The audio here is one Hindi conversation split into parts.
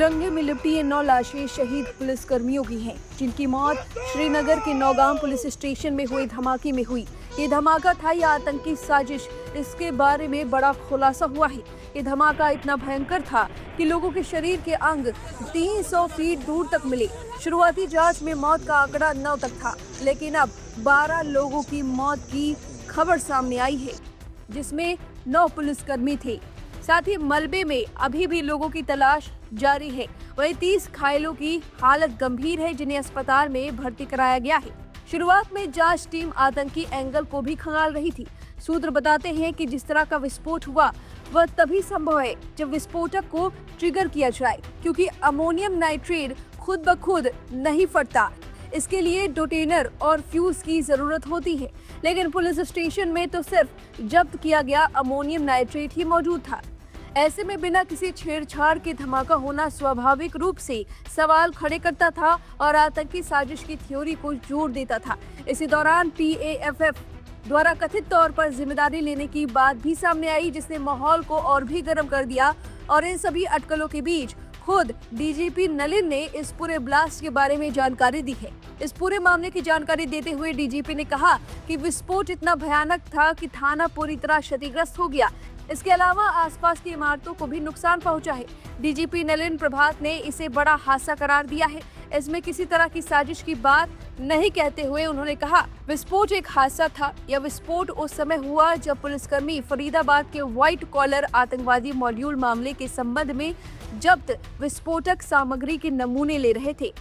तिरंगे में लिपटी ये 9 लाशें शहीद पुलिसकर्मियों की हैं, जिनकी मौत श्रीनगर के नौगाम पुलिस स्टेशन में हुए धमाके में हुई। ये धमाका था या आतंकी साजिश, इसके बारे में बड़ा खुलासा हुआ है। ये धमाका इतना भयंकर था कि लोगों के शरीर के अंग 300 फीट दूर तक मिले। शुरुआती जांच में मौत का आंकड़ा 9 तक था, लेकिन अब 12 लोगों की मौत की खबर सामने आई है, जिसमें 9 पुलिसकर्मी थे। साथ ही मलबे में अभी भी लोगों की तलाश जारी है। वहीं 30 घायलों की हालत गंभीर है, जिन्हें अस्पताल में भर्ती कराया गया है। शुरुआत में जांच टीम आतंकी एंगल को भी खंगाल रही थी। सूत्र बताते हैं कि जिस तरह का विस्फोट हुआ वह तभी संभव है जब विस्फोटक को ट्रिगर किया जाए, क्योंकि अमोनियम नाइट्रेट खुद ब खुद नहीं फटता। इसके लिए डोटेनर और फ्यूज की जरूरत होती है, लेकिन पुलिस स्टेशन में तो सिर्फ जब्त किया गया अमोनियम नाइट्रेट ही मौजूद था। ऐसे में बिना किसी छेड़छाड़ के धमाका होना स्वाभाविक रूप से सवाल खड़े करता था और आतंकी साजिश की थ्योरी को जोड़ देता था। इसी दौरान PAFF द्वारा कथित तौर पर जिम्मेदारी लेने की बात भी सामने आई, जिसने माहौल को और भी गर्म कर दिया। और इन सभी अटकलों के बीच खुद DGP नलिन ने इस पूरे ब्लास्ट के बारे में जानकारी दी है। इस पूरे मामले की जानकारी देते हुए DGP ने कहा कि विस्फोट इतना भयानक था कि थाना पूरी तरह क्षतिग्रस्त हो गया। इसके अलावा आसपास की इमारतों को भी नुकसान पहुंचा है। DGP नलिन प्रभात ने इसे बड़ा हादसा करार दिया है। इसमें किसी तरह की साजिश की बात नहीं कहते हुए उन्होंने कहा, विस्फोट एक हादसा था। यह विस्फोट उस समय हुआ जब पुलिसकर्मी फरीदाबाद के व्हाइट कॉलर आतंकवादी मॉड्यूल मामले के संबंध में जब्त विस्फोटक सामग्री के नमूने ले रहे थे।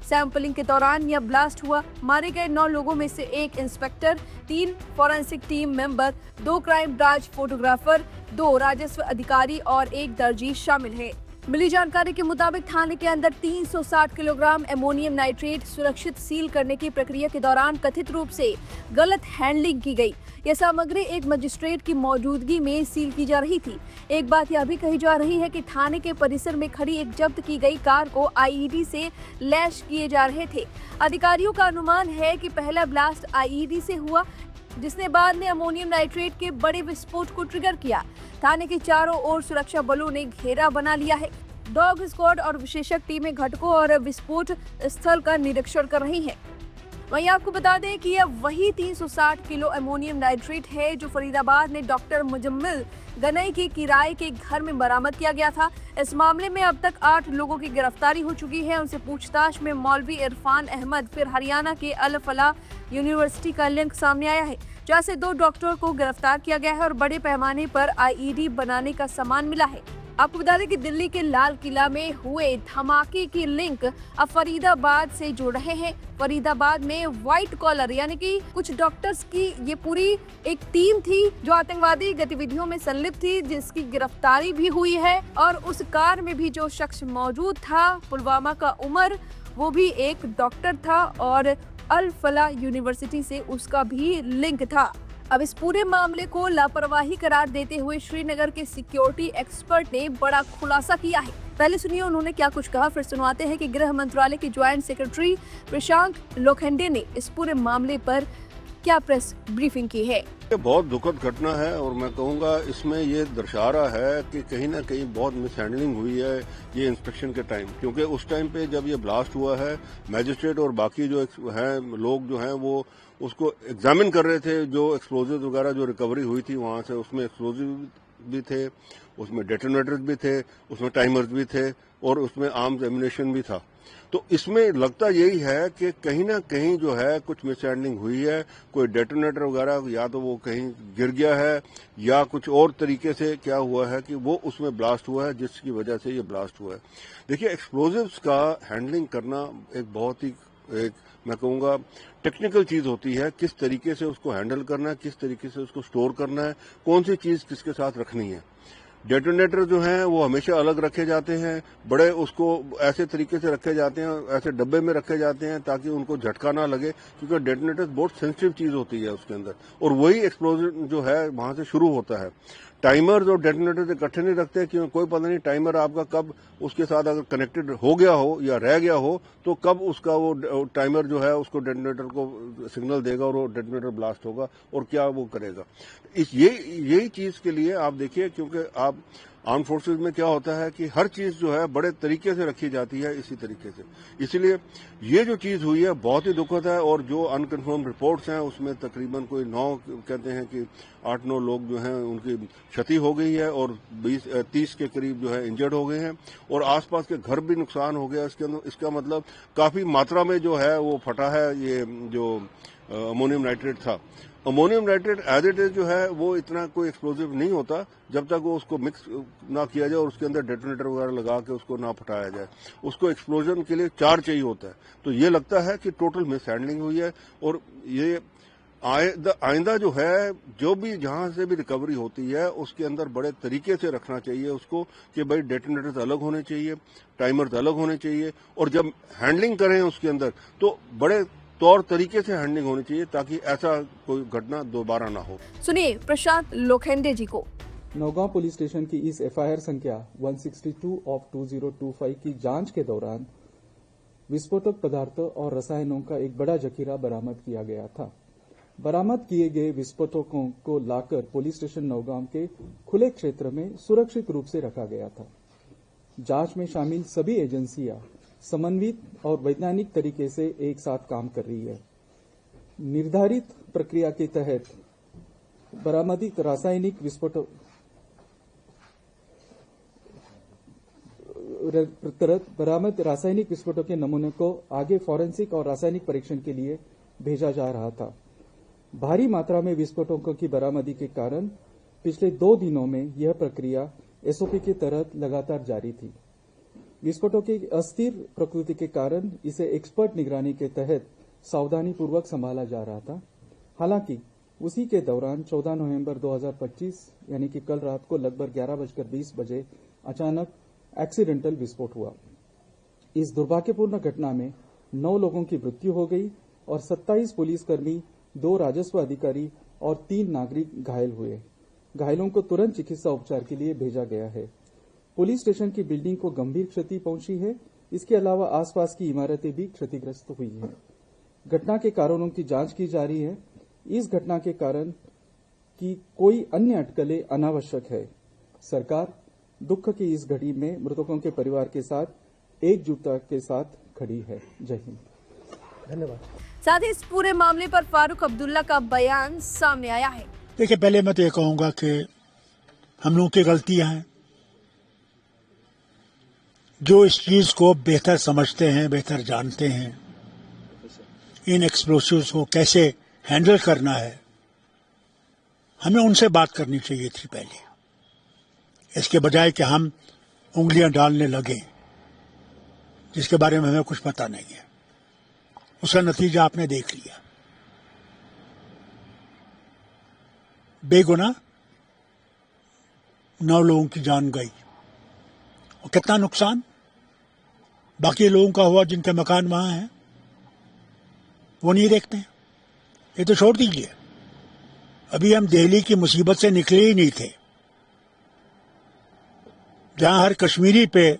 सैंपलिंग के दौरान यह ब्लास्ट हुआ। मारे गए 9 लोगों में से 1 inspector, 3 forensic team member, 2 crime branch photographer, 2 राजस्व अधिकारी और 1 दर्जी शामिल है। मिली जानकारी के मुताबिक थाने के अंदर 360 किलोग्राम अमोनियम नाइट्रेट सुरक्षित सील करने की प्रक्रिया के दौरान कथित रूप से गलत हैंडलिंग की गई। यह सामग्री एक मजिस्ट्रेट की मौजूदगी में सील की जा रही थी। एक बात यह भी कही जा रही है कि थाने के परिसर में खड़ी एक जब्त की गई कार को IED से लैश किए जा रहे थे। अधिकारियों का अनुमान है कि पहला ब्लास्ट IED से हुआ, जिसने बाद में अमोनियम नाइट्रेट के बड़े विस्फोट को ट्रिगर किया। थाने के चारों ओर सुरक्षा बलों ने घेरा बना लिया है। डॉग स्क्वाड और विशेषज्ञ टीमें घटकों और विस्फोट स्थल का निरीक्षण कर रही हैं। वहीं आपको बता दें कि यह वही 360 किलो अमोनियम नाइट्रेट है जो फरीदाबाद में डॉक्टर मुजम्मिल गनई के किराए के घर में बरामद किया गया था। इस मामले में अब तक 8 लोगों की गिरफ्तारी हो चुकी है। उनसे पूछताछ में मौलवी इरफान अहमद, फिर हरियाणा के अल फलाह यूनिवर्सिटी का लिंक सामने आया है, जहां से 2 डॉक्टरों को गिरफ्तार किया गया है और बड़े पैमाने पर IED बनाने का सामान मिला है। आपको बता दें कि दिल्ली के लाल किला में हुए धमाके की लिंक अब फरीदाबाद से जोड़ रहे हैं। फरीदाबाद में व्हाइट कॉलर यानी कि कुछ डॉक्टर्स की ये पूरी एक टीम थी जो आतंकवादी गतिविधियों में संलिप्त थी, जिसकी गिरफ्तारी भी हुई है। और उस कार में भी जो शख्स मौजूद था, पुलवामा का उमर, वो भी एक डॉक्टर था और अल फलाह यूनिवर्सिटी से उसका भी लिंक था। अब इस पूरे मामले को लापरवाही करार देते हुए श्रीनगर के सिक्योरिटी एक्सपर्ट ने बड़ा खुलासा किया है। पहले सुनिए उन्होंने क्या कुछ कहा, फिर सुनवाते हैं कि गृह मंत्रालय के ज्वाइंट सेक्रेटरी प्रशांत लोखंडे ने इस पूरे मामले पर क्या प्रेस ब्रीफिंग की है। ये बहुत दुखद घटना है और मैं कहूँगा इसमें ये दर्शा रहा है कि कहीं ना कहीं बहुत मिसहैंडलिंग हुई है ये इंस्पेक्शन के टाइम, क्योंकि उस टाइम पे जब ये ब्लास्ट हुआ है मैजिस्ट्रेट और बाकी जो हैं लोग जो हैं वो उसको एग्जामिन कर रहे थे। जो एक्सप्लोजिव वगैरह जो रिकवरी हुई थी वहाँ से, उसमें एक्सप्लोजिव भी थे, उसमें डेटोनेटर्स भी थे, उसमें टाइमर्स भी थे और उसमें आर्म्स एम्युनिशन भी था। तो इसमें लगता यही है कि कहीं ना कहीं जो है कुछ मिसहैंडलिंग हुई है। कोई डेटोनेटर वगैरह या तो वो कहीं गिर गया है या कुछ और तरीके से क्या हुआ है कि वो उसमें ब्लास्ट हुआ है, जिसकी वजह से ये ब्लास्ट हुआ है। देखिए, एक्सप्लोजिव्स का हैंडलिंग करना एक बहुत ही मैं कहूँगा टेक्निकल चीज होती है। किस तरीके से उसको हैंडल करना है, किस तरीके से उसको स्टोर करना है, कौन सी चीज किसके साथ रखनी है। डेटोनेटर जो हैं वो हमेशा अलग रखे जाते हैं, बड़े उसको ऐसे तरीके से रखे जाते हैं, ऐसे डब्बे में रखे जाते हैं ताकि उनको झटका ना लगे, क्योंकि डेटोनेटर बहुत सेंसिटिव चीज होती है उसके अंदर, और वही एक्सप्लोजन जो है वहां से शुरू होता है। टाइमर्स और डेटोनेटर इकट्ठे नहीं रखते, क्योंकि कोई पता नहीं टाइमर आपका कब उसके साथ अगर कनेक्टेड हो गया हो या रह गया हो तो कब उसका वो टाइमर जो है उसको डेटोनेटर को सिग्नल देगा और वो डेटोनेटर ब्लास्ट होगा और क्या वो करेगा। यही चीज के लिए आप देखिए, क्योंकि आप आर्म फोर्सेज में क्या होता है कि हर चीज जो है बड़े तरीके से रखी जाती है, इसी तरीके से। इसलिए ये जो चीज हुई है बहुत ही दुखद है, और जो अनकन्फर्म रिपोर्ट्स हैं उसमें तकरीबन कोई 9 कहते हैं कि 8-9 लोग जो हैं उनकी क्षति हो गई है, और 30 के करीब जो है इंजर्ड हो गए हैं, और आसपास के घर भी नुकसान हो गया। इसका मतलब काफी मात्रा में जो है वो फटा है ये जो अमोनियम नाइट्रेट था। Ammonium nitrate as it is जो है वो इतना कोई एक्सप्लोजिव नहीं होता जब तक वो उसको मिक्स ना किया जाए और उसके अंदर डेटोनेटर वगैरह लगा के उसको ना फटाया जाए। उसको एक्सप्लोजन के लिए 4 चाहिए होता है। तो ये लगता है कि टोटल मिस हैंडलिंग हुई है, और ये आइंदा जो है जो भी जहां से भी रिकवरी होती है उसके अंदर बड़े तरीके से रखना चाहिए उसको, कि भाई डेटोनेटर्स अलग होने चाहिए, टाइमर्स अलग होने चाहिए, और जब हैंडलिंग करें उसके अंदर तो बड़े तौर तरीके से हैंडलिंग होनी चाहिए ताकि ऐसा कोई घटना दोबारा ना हो। सुनिए प्रशांत लोखंडे जी को। नौगांव पुलिस स्टेशन की इस एफआईआर संख्या 162 ऑफ 2025 की जांच के दौरान विस्फोटक पदार्थों और रसायनों का एक बड़ा जखीरा बरामद किया गया था। बरामद किए गए विस्फोटकों को लाकर पुलिस स्टेशन नौगांव के खुले क्षेत्र में सुरक्षित रूप से रखा गया था। जांच में शामिल सभी एजेंसियां समन्वित और वैज्ञानिक तरीके से एक साथ काम कर रही है। निर्धारित प्रक्रिया के तहत बरामदित रासायनिक विस्फोटों के नमूने को आगे फॉरेंसिक और रासायनिक परीक्षण के लिए भेजा जा रहा था। भारी मात्रा में विस्फोटकों की बरामदी के कारण पिछले 2 दिनों में यह प्रक्रिया एसओपी के तहत लगातार जारी थी। विस्फोटों की अस्थिर प्रकृति के कारण इसे एक्सपर्ट निगरानी के तहत सावधानी पूर्वक संभाला जा रहा था। हालांकि उसी के दौरान 14 नवंबर 2025 यानी कि कल रात को लगभग 11:20 बजे अचानक एक्सीडेंटल विस्फोट हुआ। इस दुर्भाग्यपूर्ण घटना में 9 लोगों की मृत्यु हो गई और 27 पुलिसकर्मी, 2 राजस्व अधिकारी और 3 नागरिक घायल हुए। घायलों को तुरंत चिकित्सा उपचार के लिए भेजा गया है। पुलिस स्टेशन की बिल्डिंग को गंभीर क्षति पहुंची है। इसके अलावा आसपास की इमारतें भी क्षतिग्रस्त हुई हैं। घटना के कारणों की जांच की जा रही है। इस घटना के कारण की कोई अन्य अटकलें अनावश्यक है। सरकार दुख की इस घड़ी में मृतकों के परिवार के साथ एकजुटता के साथ खड़ी है। जय हिंद। धन्यवाद। साथ ही इस पूरे मामले पर फारूक अब्दुल्ला का बयान सामने आया है। देखिए, पहले मैं तो ये कहूंगा कि हम लोगों की गलतियां हैं। जो इस चीज को बेहतर समझते हैं, बेहतर जानते हैं, इन एक्सप्लोसिव्स को कैसे हैंडल करना है, हमें उनसे बात करनी चाहिए थी पहले, इसके बजाय कि हम उंगलियां डालने लगे जिसके बारे में हमें कुछ पता नहीं है। उसका नतीजा आपने देख लिया। बेगुनाह 9 लोगों की जान गई और कितना नुकसान बाकी लोगों का हुआ जिनके मकान वहां हैं, वो नहीं देखते हैं। ये तो छोड़ दीजिए, अभी हम दिल्ली की मुसीबत से निकले ही नहीं थे, जहां हर कश्मीरी पे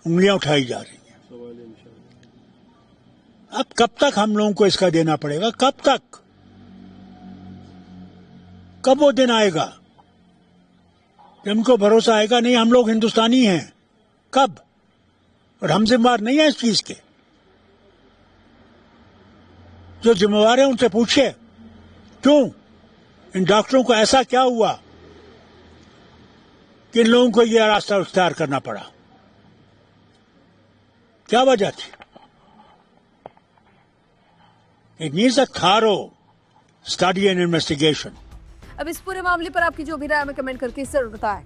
उंगलियां उठाई जा रही हैं। अब कब तक हम लोगों को इसका देना पड़ेगा? कब तक? कब वो दिन आएगा जब हमको भरोसा आएगा नहीं हम लोग हिंदुस्तानी हैं? कब? और हम जिम्मेवार नहीं है इस चीज के। जो जिम्मेवार है उनसे पूछे क्यों इन डॉक्टरों को ऐसा क्या हुआ कि इन लोगों को यह रास्ता इख्तियार करना पड़ा? क्या वजह थी? It needs a thorough study and investigation. अब इस पूरे मामले पर आपकी जो भी राय हमें कमेंट करके जरूर बताएं।